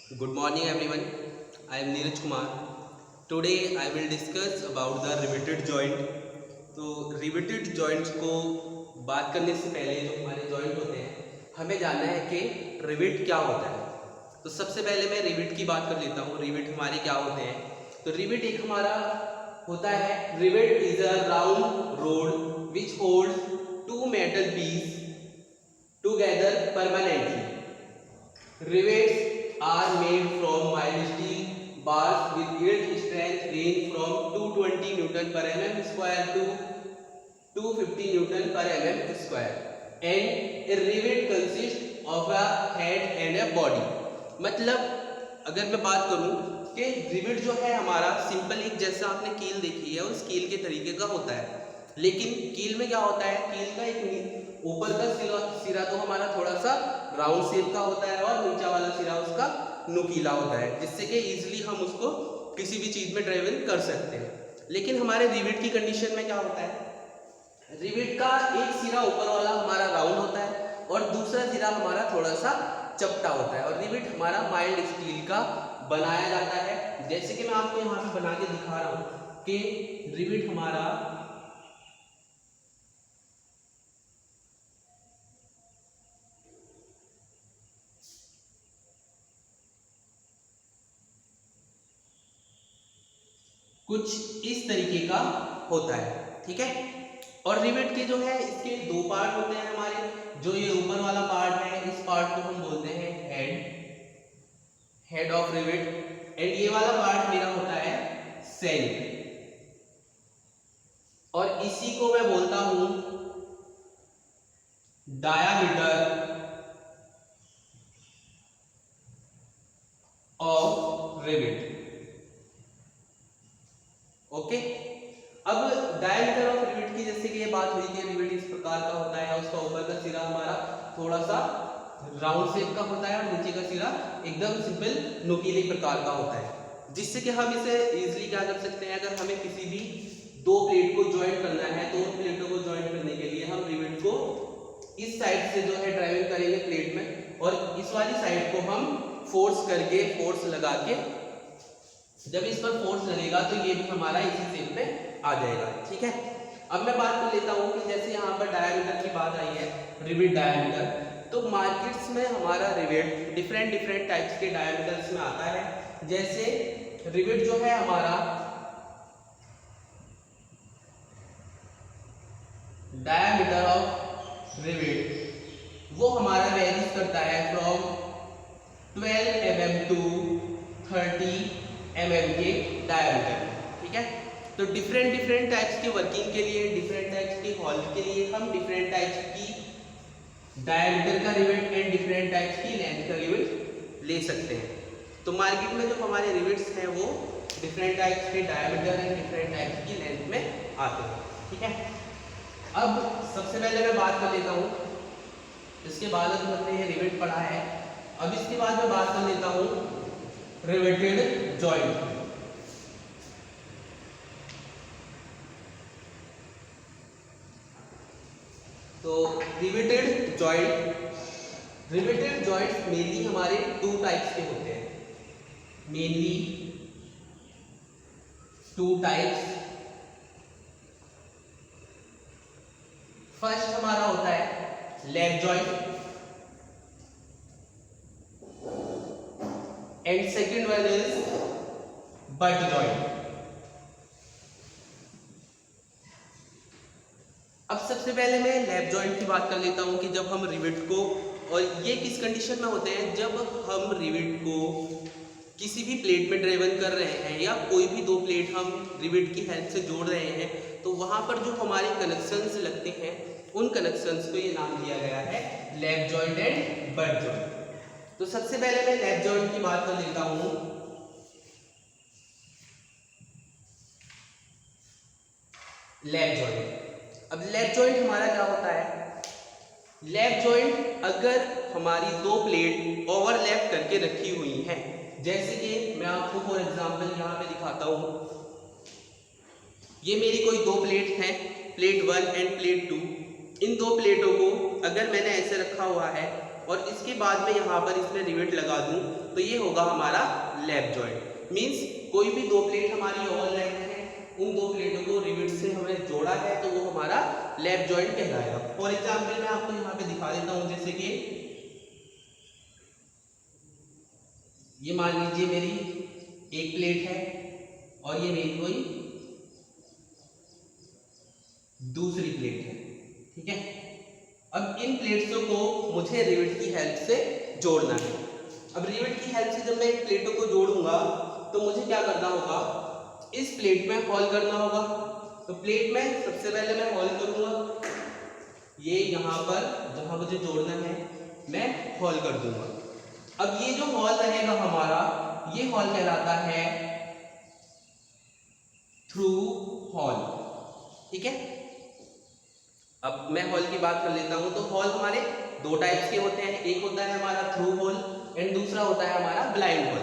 Good morning everyone. I am Neeraj Kumar. Today I will discuss about the riveted joint. तो riveted joints को बात करने से पहले जो हमारे joint होते हैं हमें जानना है कि rivet क्या होता है। तो सबसे पहले मैं rivet की बात कर लेता हूँ। rivet हमारे क्या होते हैं? तो rivet एक हमारा होता है rivet is a round rod which holds two metal pieces together permanently. Rivets are made from mild steel bars with yield strength range from 220 Newton per mm square to 250 Newton per mm square. And a rivet consists of a head and a body. मतलब अगर मैं बात करूं कि rivet जो है हमारा simple एक जैसा आपने कील देखी है उस कील के तरीके का होता है, लेकिन कील में क्या होता है, कील का एक ऊपर का सिरा तो हमारा थोड़ा सा राउंड शेप का होता है और नीचे वाला सिरा उसका नुकीला होता है, जिससे कि इजीली हम उसको किसी भी चीज में ट्रेवल कर सकते हैं। लेकिन हमारे रिवेट की कंडीशन में क्या होता है, रिवेट का एक सिरा ऊपर वाला हमारा राउंड होता है और दूसरा सिरा हमारा थोड़ा सा चपटा होता है और रिवेट हमारा माइल्ड स्टील का बनाया जाता है। जैसे कि मैं आपको यहाँ पे बना के दिखा रहा हूँ कि रिवेट हमारा कुछ इस तरीके का होता है, ठीक है। और रिवेट के जो है इसके दो पार्ट होते हैं हमारे, जो ये ऊपर वाला पार्ट है इस पार्ट को हम बोलते हैं हेड ऑफ रिवेट, एंड ये वाला पार्ट मेरा होता है सेल, और इसी को मैं बोलता हूं डायामीटर ऑफ रिवेट। ओके, अब डायमीटर ऑफ रिवेट की जैसे कि ये बात हुई कि रिवेट इस प्रकार का होता है, उसका ऊपर का सिरा हमारा थोड़ा सा राउंड शेप का होता है और नीचे का सिरा एकदम सिंपल नुकीले प्रकार का होता है, जिससे कि हम इसे इजीली क्या कर सकते हैं, अगर हमें किसी भी दो प्लेट को ज्वाइंट करना है तो उन प्लेटों को ज्वाइंट करने के लिए हम रिवेट को इस साइड से जो है ड्राइविंग करेंगे प्लेट में, और इस वाली साइड को हम फोर्स करके फोर्स लगा के जब इस पर फोर्स लगेगा तो ये भी हमारा इसी शेप में आ जाएगा, ठीक है। अब मैं बात कर लेता हूँ कि जैसे यहाँ पर डायमीटर की बात आई है, रिवेट डायमीटर, तो मार्केट्स में हमारा रिवेट डिफरेंट टाइप्स के डायमीटर्स में आता है। जैसे रिवेट जो है हमारा डायमीटर ऑफ रिवेट वो हमारा वेरीज करता है फ्रॉम 12 mm टू 30 mm के डायमीटर, ठीक है। तो डिफरेंट टाइप्स की वर्किंग के लिए, डिफरेंट टाइप्स की हॉल के लिए हम डिफरेंट टाइप्स की डायमीटर का रिवेट एंड डिफरेंट टाइप्स की लेंथ का रिवेट ले सकते हैं। तो मार्केट में जो हमारे रिवेट्स हैं वो डिफरेंट टाइप्स के डायमीटर एंड डिफरेंट टाइप्स की लेंथ में आते हैं, ठीक है। अब सबसे पहले मैं बात कर लेता हूँ, इसके बाद हमने ये रिवेट पढ़ा है, अब इसके बाद मैं बात कर लेता हूँ रिवेटेड जॉइंट। तो रिवेटेड जॉइंट मेनली हमारे टू टाइप्स के होते हैं, मेनली टू टाइप्स। फर्स्ट हमारा होता है leg joint and second one is butt joint. अब सबसे पहले मैं लैप जॉइंट की बात कर लेता हूं कि जब हम रिवेट को, और ये किस कंडीशन में होते हैं, जब हम रिवेट को किसी भी प्लेट में ड्राइवन कर रहे हैं या कोई भी दो प्लेट हम रिवेट की हेल्प से जोड़ रहे हैं, तो वहां पर जो हमारे कनेक्शंस लगते हैं उन कनेक्शंस को ये नाम दिया गया है lap joint and butt joint. तो सबसे पहले मैं लैप जॉइंट की बात कर लेता हूं। लैप जॉइंट, अब लैप जॉइंट हमारा क्या होता है, लैप जॉइंट अगर हमारी दो प्लेट ओवरलैप करके रखी हुई हैं, जैसे कि मैं आपको फॉर एग्जांपल यहाँ पे दिखाता हूँ, ये मेरी कोई दो प्लेट हैं, प्लेट 1 एंड प्लेट 2। इन दो प्लेटों को अगर मैंने ऐसे रखा हुआ है और इसके बाद में यहाँ पर इसमें रिवेट लगा दूँ तो ये होगा हमारा लैप जॉइंट। मीन्स कोई भी दो प्लेट हमारी ओवल लैप है, उन दो प्लेटों को रिवेट से हमने जोड़ा है तो वो हमारा लैप जॉइंट कहलाएगा। फॉर एग्जाम्पल मैं आपको यहाँ पे दिखा देता हूँ, जैसे कि ये मान लीजिए मेरी एक प्लेट है और ये मेरी कोई दूसरी प्लेट है, ठीक है। अब इन प्लेट्सों को मुझे रिवेट की हेल्प से जोड़ना है। अब रिवेट की हेल्प से जब मैं इन प्लेटों को जोड़ूंगा तो मुझे क्या करना होगा, इस प्लेट में होल करना होगा। तो प्लेट में सबसे पहले मैं होल करूंगा, ये यहाँ पर जहां मुझे जोड़ना है मैं होल कर दूंगा। अब ये जो होल रहेगा हमारा, ये होल कहलाता है थ्रू होल, ठीक है। अब मैं होल की बात कर लेता हूं। तो होल हमारे दो टाइप्स के होते हैं, एक होता है हमारा थ्रू होल एंड दूसरा होता है हमारा ब्लाइंड होल।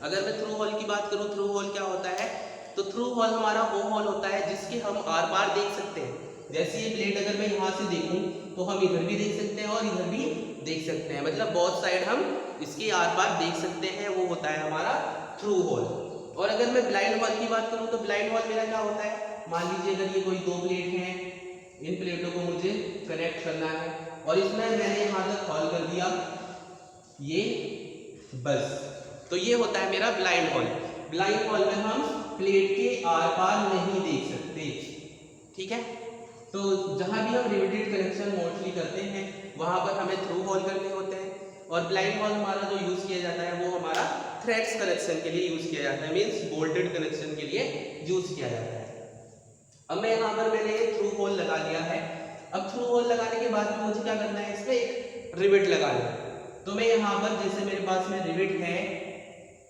अगर मैं थ्रू होल की बात करूं, थ्रू होल क्या होता है, तो थ्रू होल हमारा वो होल होता है जिसके हम आर पार देख सकते हैं। जैसे ये प्लेट अगर मैं यहाँ से देखूं तो हम इधर भी देख सकते हैं और इधर भी देख सकते हैं, मतलब बोथ साइड हम इसके आर पार देख सकते हैं, वो होता है हमारा थ्रू होल। और अगर मैं ब्लाइंड होल की बात करूं तो ब्लाइंड होल मेरा क्या होता है, मान लीजिए अगर ये कोई दो प्लेट हैं, इन प्लेटों को मुझे कनेक्ट करना है और इसमें मैंने यहाँ तक होल कर दिया, ये बस, तो ये होता है मेरा ब्लाइंड होल। ब्लाइंड होल में हम प्लेट के आर पार नहीं देख सकते, ठीक है। तो जहां भी हम रिवेटेड कनेक्शन मोस्टली करते हैं वहां पर हमें थ्रू होल करने होते हैं, और ब्लाइंड होल हमारा जो यूज किया जाता है वो हमारा थ्रेड्स कनेक्शन के लिए यूज किया जाता है, मीन्स बोल्टेड कनेक्शन के लिए यूज किया जाता है। अब मैं यहाँ पर मैंने थ्रू होल लगा लिया है। अब थ्रू होल लगाने के बाद में मुझे क्या करना है, इसमें एक रिवेट लगाना है। तो मैं यहाँ पर जैसे मेरे पास में रिवेट है,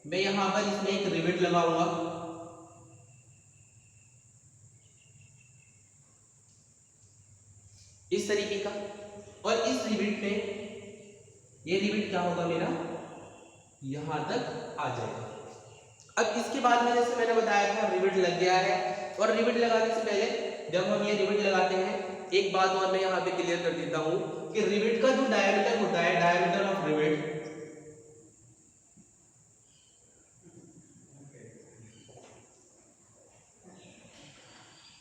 मैं यहाँ पर इसमें एक रिवेट लगाऊंगा, इस तरीके का, और इस रिवेट में ये रिवेट क्या होगा मेरा, यहां तक आ जाएगा। अब इसके बाद में जैसे मैंने बताया था रिवेट लग गया है, और रिवेट लगाने से पहले जब हम ये रिवेट लगाते हैं एक बात और मैं यहाँ पे क्लियर कर देता हूं कि रिवेट का जो डायमीटर होता है, diameter of rivet,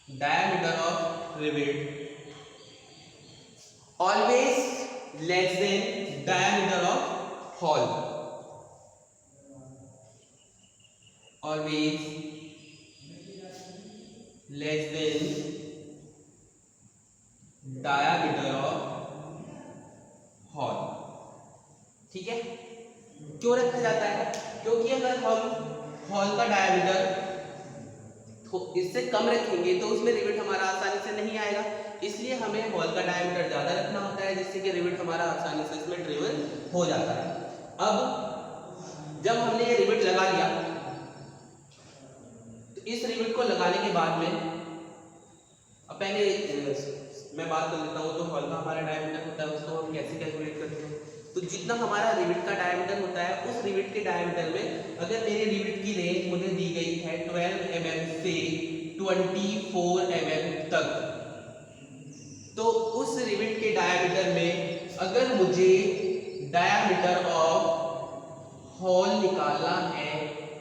diameter of rivet always less than diameter of hole, always less than diameter of hole, ठीक है। क्यों रखा जाता है, क्योंकि अगर हम हॉल का डायमीटर इससे कम रखेंगे तो उसमें रिवेट हमारा आसानी से नहीं आएगा, इसलिए हमें हॉल का डायमीटर ज्यादा रखना होता है जिससे कि रिवेट हमारा आसानी से इसमें ड्रिवन हो जाता है। अब जब हमने ये रिवेट लगा लिया तो इस रिवेट को लगाने के बाद में, अब पहले मैं बात कर लेता हूँ, तो हॉल का हमारा डायमीटर होता है उसको हम कैसे कैलकुलेट करते हैं। तो जितना हमारा रिवेट का डायमीटर होता है उस रिवेट के डायमीटर में अगर मेरे रिवेट की रेंज मुझे दी गई है 12 mm से 24 mm तक, तो उस रिवेट के डायमीटर में अगर मुझे डायमीटर ऑफ होल निकालना है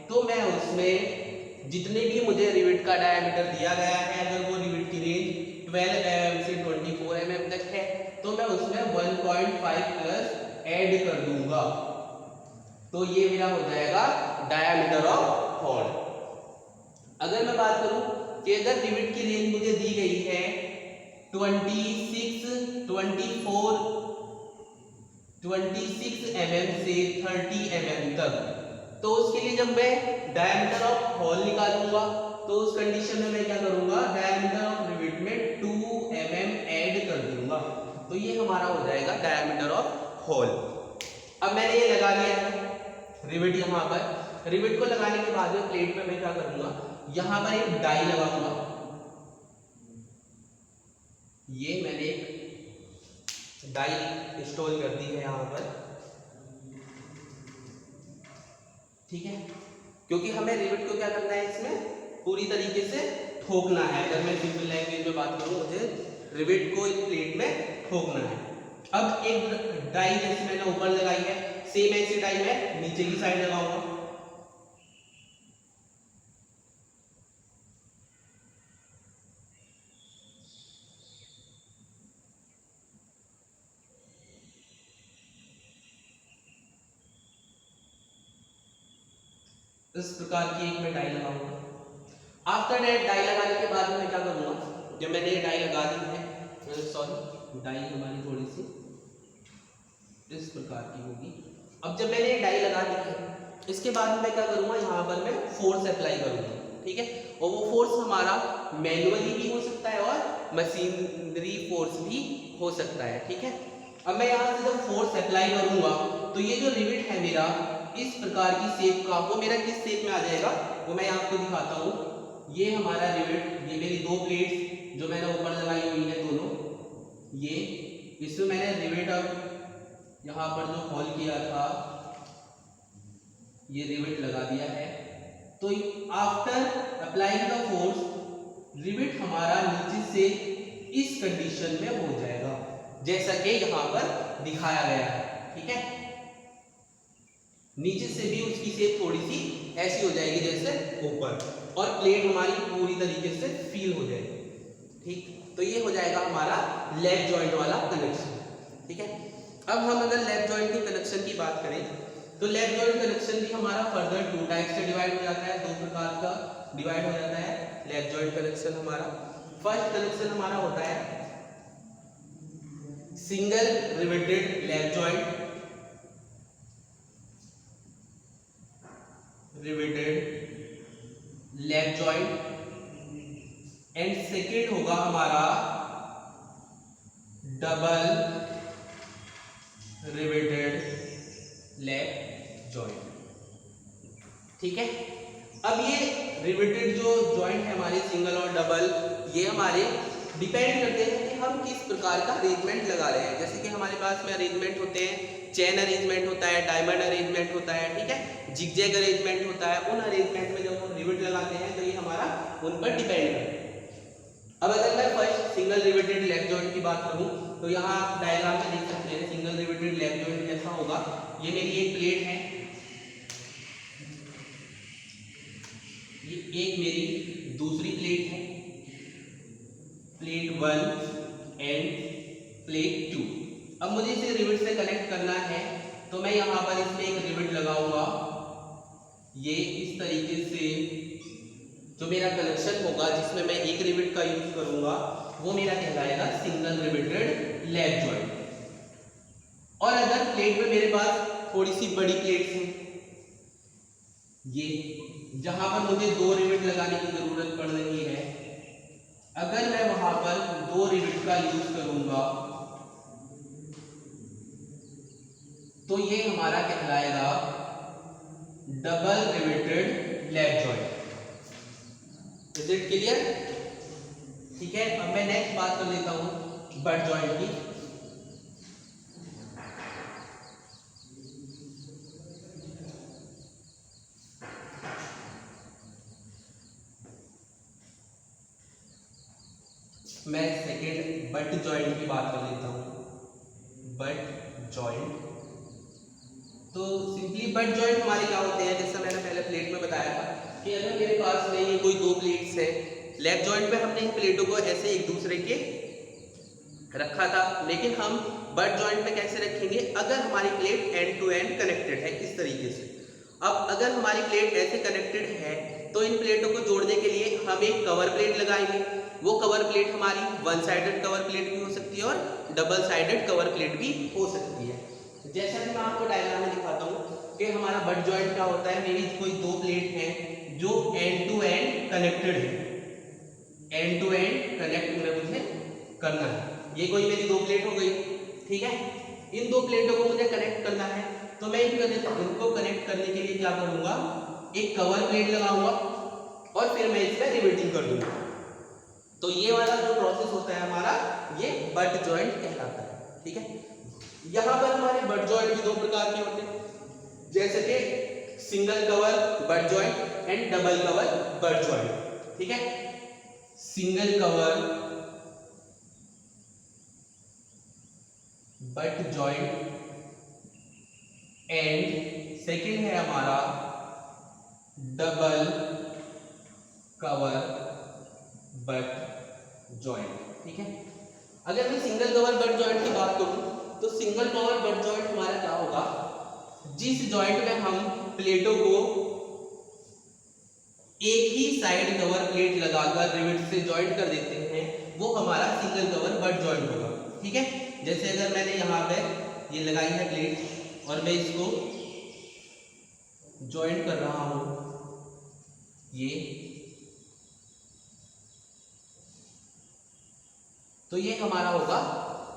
तो मैं उसमें जितने भी मुझे रिवेट का डायमीटर दिया गया है, अगर वो रिवेट की रेंज 12 mm से 24 mm तक है तो मैं उसमें 1.5 प्लस ऐड कर दूंगा, तो ये मेरा हो जाएगा डायमीटर ऑफ होल। अगर मैं बात करूं कि अगर रिवेट की रेंज मुझे दी गई है 26 mm से 30 mm तक, तो उसके लिए जब मैं डायमीटर ऑफ होल निकालूंगा तो उस कंडीशन में मैं क्या करूंगा, डायमीटर ऑफ रिवेट में 2 mm ऐड कर दूंगा, तो ये हमारा हो जाएगा डायमीटर ऑफ होल। अब मैंने ये लगा लिया है रिवेट यहाँ पर। रिवेट को लगाने के बाद में प्लेट में मैं क्या करूंगा, यहाँ पर एक डाई लगाऊंगा, ये मैंने एक डाई इंस्टॉल कर दी है यहाँ पर, ठीक है, क्योंकि हमें रिवेट को क्या करना है, इसमें पूरी तरीके से ठोकना है। अगर मैं सिंपल लैंग्वेज में बात करूं, मुझे रिवेट को इस प्लेट में ठोकना है। अब एक डाई जैसे मैंने ऊपर लगाई है, सेम ऐसी डाई मैं नीचे की साइड लगाऊंगा। इस प्रकार की एक मैं डाई लगाऊंगा। आफ्टर दैट डाई लगाने के बाद मैं क्या करूंगा, जब मैंने ये डाई लगा दी है, सॉरी डाई हमारी थोड़ी सी इस प्रकार की होगी। अब जब मैंने ये डाई लगा दी है, इसके बाद मैं क्या करूंगा, यहाँ पर मैं फोर्स अप्लाई करूंगा, ठीक है। और वो फोर्स हमारा मैनुअली भी हो सकता है और मशीनरी फोर्स भी हो सकता है, ठीक है। अब मैं यहाँ से जब फोर्स अप्लाई करूंगा तो ये जो रिविट है मेरा इस प्रकार की शेप का, वो मेरा किस शेप में आ जाएगा वो मैं आपको दिखाता हूँ। ये हमारा रिविट, ये मेरी दो प्लेट्स जो मैंने ऊपर लगाई हुई है दोनों, ये इसमें मैंने रिविट अब यहाँ पर जो होल किया था ये रिविट लगा दिया है। तो after applying the force rivet हमारा नीचे से इस कंडीशन में हो जाएगा जैसा कि यहाँ पर दिखाया गया है, ठीक है। नीचे से भी उसकी शेप थोड़ी सी ऐसी हो जाएगी जैसे ऊपर, और प्लेट हमारी पूरी तरीके से फील हो जाएगी, ठीक। तो ये हो जाएगा हमारा लेग जॉइंट वाला कनेक्शन, ठीक है। अब हम अगर लेग जॉइंट के कनेक्शन की बात करें तो लेग जॉइंट कनेक्शन भी हमारा फर्दर टू टाइप से डिवाइड हो जाता है, दो प्रकार का डिवाइड हो जाता है लेग जॉइंट कनेक्शन हमारा। फर्स्ट कनेक्शन हमारा होता है single riveted leg joint, riveted leg joint, and second होगा हमारा डबल रिवेटेड लेग जॉइंट, ठीक है। अब ये रिवेटेड जो जॉइंट है हमारे सिंगल और डबल, ये हमारे डिपेंड करते हैं कि हम किस प्रकार का अरेंजमेंट लगा रहे हैं। जैसे कि हमारे पास में अरेंजमेंट होते हैं, चेन अरेंजमेंट होता है, डायमंड अरेंजमेंट होता है, ठीक है, जिगजैग अरेंजमेंट होता है। उन अरेंजमेंट में जब हम रिवेट लगाते हैं तो ये हमारा उन पर डिपेंड करता है। अब अगर मैं first single riveted leg joint की बात करूं तो यहाँ आप डायग्राम में देख सकते हैं सिंगल रिवेटेड लेग जॉइंट कैसा होगा। ये मेरी एक प्लेट है, ये एक मेरी दूसरी प्लेट है, प्लेट 1 एंड प्लेट 2। अब मुझे इसे रिवेट से कनेक्ट करना है तो मैं यहाँ पर इसमें एक रिवेट लगाऊंगा। ये इस तरीके से जो मेरा कनेक्शन होगा जिसमें मैं एक रिवेट का यूज करूंगा वो मेरा कहलाएगा सिंगल रिवेटेड लेग जॉइंट। और अगर प्लेट में मेरे पास थोड़ी सी बड़ी प्लेट्स हैं, ये जहां पर मुझे दो रिवेट लगाने की जरूरत पड़ रही है, अगर मैं वहां पर दो रिवेट का यूज करूंगा तो ये हमारा कहलाएगा double riveted leg joint. Is it clear? ठीक है। अब मैं नेक्स्ट बात कर लेता हूं बट जॉइंट की। मैं सेकेंड बट जॉइंट की बात कर लेता हूं। बट जॉइंट, तो सिंपली बट जॉइंट हमारे क्या होते हैं, जैसा मैंने पहले प्लेट में बताया था कि अगर मेरे पास में ये कोई दो प्लेट्स है, लेग जॉइंट पे हमने इन प्लेटों को ऐसे एक दूसरे के रखा था, लेकिन हम बट जॉइंट पे कैसे रखेंगे, अगर हमारी plate end to end connected है इस तरीके से। अब अगर हमारी प्लेट ऐसे कनेक्टेड है तो इन प्लेटों को जोड़ने के लिए हम एक कवर प्लेट लगाएंगे। वो कवर प्लेट हमारी वन साइडेड कवर प्लेट भी हो सकती है और डबल साइडेड कवर प्लेट भी हो सकती है। जैसा कि मैं आपको डायग्राम में दिखाता हूँ कि हमारा बट जॉइंट क्या होता है, मेरी कोई दो प्लेट है जो एंड टू एंड कनेक्टेड है, एंड टू एंड कनेक्ट मुझे करना है। ये कोई मेरी दो प्लेट हो गई, ठीक है। इन दो प्लेटों को मुझे कनेक्ट करना है तो मैं इनको कनेक्ट करने के लिए क्या करूंगा, एक कवर प्लेट लगाऊंगा और फिर मैं इसमें रिवेटिंग कर दूंगा। तो ये वाला जो प्रोसेस होता है हमारा, ये बट जॉइंट कहलाता है, ठीक है। यहाँ पर हमारे बट जॉइंट भी दो प्रकार के होते हैं, जैसे कि single cover butt joint and double cover butt joint, ठीक है। Single cover butt joint and second है हमारा डबल कवर बट जॉइंट। ठीक है, अगर मैं सिंगल कवर बट जॉइंट की बात करूं तो सिंगल कवर बट जॉइंट हमारा क्या होगा, जिस जॉइंट में हम प्लेटों को एक ही साइड कवर प्लेट लगाकर रिवेट से जॉइंट कर देते हैं वो हमारा सिंगल कवर बट जॉइंट होगा। ठीक है, जैसे अगर मैंने यहाँ पे ये लगाई है प्लेट और मैं इसको जॉइंट कर रहा हूं, ये तो ये हमारा होगा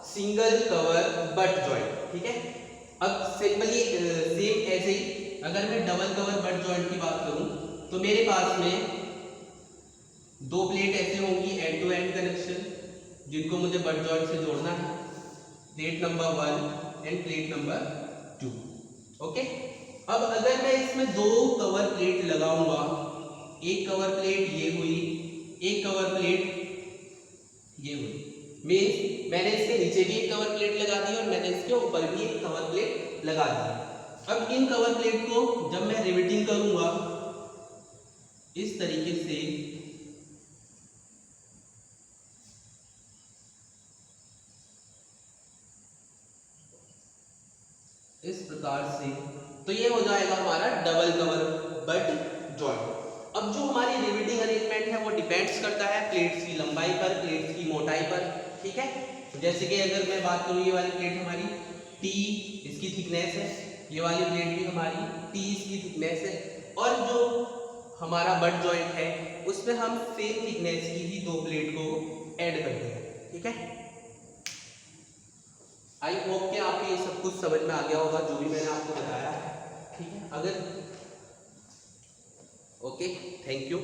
सिंगल कवर बट जॉइंट। ठीक है, अब सिंपली सेम ऐसे ही अगर मैं डबल कवर बट जॉइंट की बात करूं तो मेरे पास में दो प्लेट ऐसे होंगी एंड टू एंड कनेक्शन जिनको मुझे बट जॉइंट से जोड़ना है, plate number 1 end plate number 2। Okay, अब अगर मैं इसमें दो कवर प्लेट लगाऊंगा, एक कवर प्लेट ये हुई, एक कवर प्लेट ये हुई, मीन्स मैंने इसके नीचे भी एक कवर प्लेट लगा दी और मैंने इसके ऊपर भी एक कवर प्लेट लगा दी। अब इन कवर प्लेट को जब मैं रिवेटिंग करूंगा इस तरीके से, इस प्रकार से, तो ये हो जाएगा हमारा डबल कवर बट जॉइंट। अब जो हमारी रिवेटिंग अरेंजमेंट है वो डिपेंड्स करता है प्लेट्स की लंबाई पर, प्लेट्स की मोटाई पर। ठीक है, जैसे कि अगर मैं बात करूँ, ये वाली प्लेट हमारी T इसकी थिकनेस है, ये वाली प्लेट भी हमारी T इसकी थिकनेस है, और जो हमारा बट जॉइंट है उसमें हम सेम थिकनेस की ही दो प्लेट को ऐड करते हैं। ठीक है, आई होप कि आपको ये सब कुछ समझ में आ गया होगा जो भी मैंने आपको बताया है। ठीक है, अगर ओके, थैंक यू।